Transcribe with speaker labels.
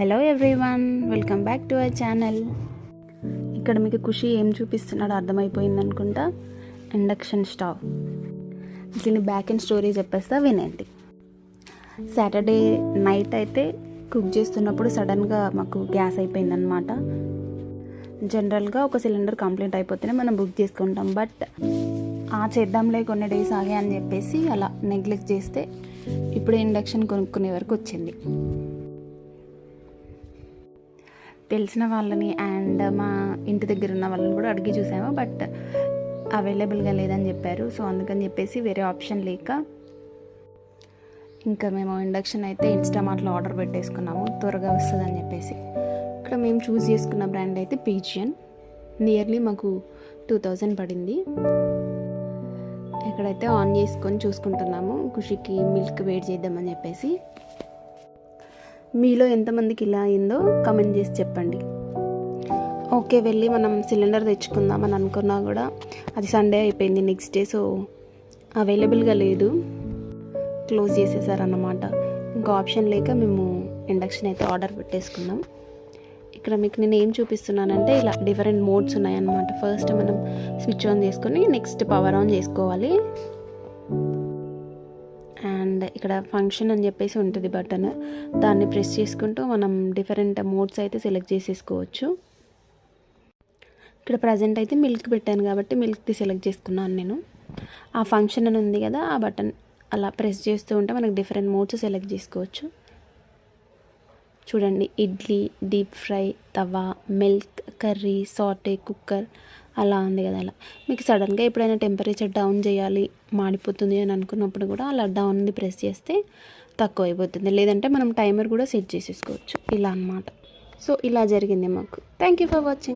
Speaker 1: Hello everyone, welcome back to our channel. ఇక్కడ మీకు ఖుషి ఏం చూపిస్తున్నాడో అర్థమైపోయింది అనుకుంటా. Induction stove. దీని బ్యాక్ అండ్ స్టోరీ చెప్పేస్తా, వినండి. సాటర్డే నైట్ అయితే కుక్ చేస్తున్నప్పుడు సడన్గా మాకు గ్యాస్ అయిపోయిందనమాట. జనరల్గా ఒక సిలిండర్ కంప్లీట్ అయిపోతేనే మనం బుక్ చేసుకుంటాం, బట్ చేద్దాంలే కొన్ని డేస్ ఆగే అని చెప్పేసి అలా నెగ్లెక్ట్ చేస్తే ఇప్పుడు ఇండక్షన్ కొనుక్కునే వరకు వచ్చింది. తెలిసిన వాళ్ళని అండ్ మా ఇంటి దగ్గర ఉన్న వాళ్ళని కూడా అడిగి చూసాము, బట్ అవైలబుల్గా లేదని చెప్పారు. సో అందుకని చెప్పేసి వేరే ఆప్షన్ లేక ఇంకా మేము ఇండక్షన్ అయితే ఇన్స్టామార్ట్లో ఆర్డర్ పెట్టేసుకున్నాము, త్వరగా వస్తుందని చెప్పేసి. ఇక్కడ మేము చూస్ చేసుకున్న బ్రాండ్ అయితే పీజియన్. నియర్లీ మాకు 2000 పడింది. ఇక్కడైతే ఆన్ చేసుకొని చూసుకుంటున్నాము, ఖుషికి మిల్క్ వేడి చేద్దామని చెప్పేసి. మీలో ఎంతమందికి ఇలా అయిందో కమెంట్ చేసి చెప్పండి. ఓకే, వెళ్ళి మనం సిలిండర్ తెచ్చుకుందామని అనుకున్నా కూడా అది సండే అయిపోయింది నెక్స్ట్ డే. సో అవైలబుల్గా లేదు, క్లోజ్ చేసేసారన్నమాట. ఇంకా ఆప్షన్ లేక మేము ఇండక్షన్ అయితే ఆర్డర్ పెట్టేసుకున్నాం. ఇక్కడ మీకు నేను ఏం చూపిస్తున్నానంటే ఇలా డిఫరెంట్ మోడ్స్ ఉన్నాయన్నమాట. ఫస్ట్ మనం స్విచ్ ఆన్ చేసుకొని నెక్స్ట్ పవర్ ఆన్ చేసుకోవాలి. అండ్ ఇక్కడ ఫంక్షన్ అని చెప్పేసి ఉంటుంది బటన్, దాన్ని ప్రెస్ చేసుకుంటూ మనం డిఫరెంట్ మోడ్స్ అయితే సెలెక్ట్ చేసేసుకోవచ్చు. ఇక్కడ ప్రజెంట్ అయితే మిల్క్ పెట్టాను కాబట్టి మిల్క్ది సెలెక్ట్ చేసుకున్నాను నేను. ఆ ఫంక్షన్ అని ఉంది కదా, ఆ బటన్ అలా ప్రెస్ చేస్తూ ఉంటే మనకు డిఫరెంట్ మోడ్స్ సెలెక్ట్ చేసుకోవచ్చు. చూడండి, ఇడ్లీ, డీప్ ఫ్రై, తవా, మిల్క్, కర్రీ, సాటే, కుక్కర్ అలా ఉంది కదా. అలా మీకు సడన్గా ఎప్పుడైనా టెంపరేచర్ డౌన్ చేయాలి, మాడిపోతుంది అని అనుకున్నప్పుడు కూడా అలా డౌన్ది ప్రెస్ చేస్తే తక్కువ అయిపోతుంది. లేదంటే మనం టైమర్ కూడా సెట్ చేసేసుకోవచ్చు ఇలా అన్నమాట. సో ఇలా జరిగింది మాకు. Thank you for watching.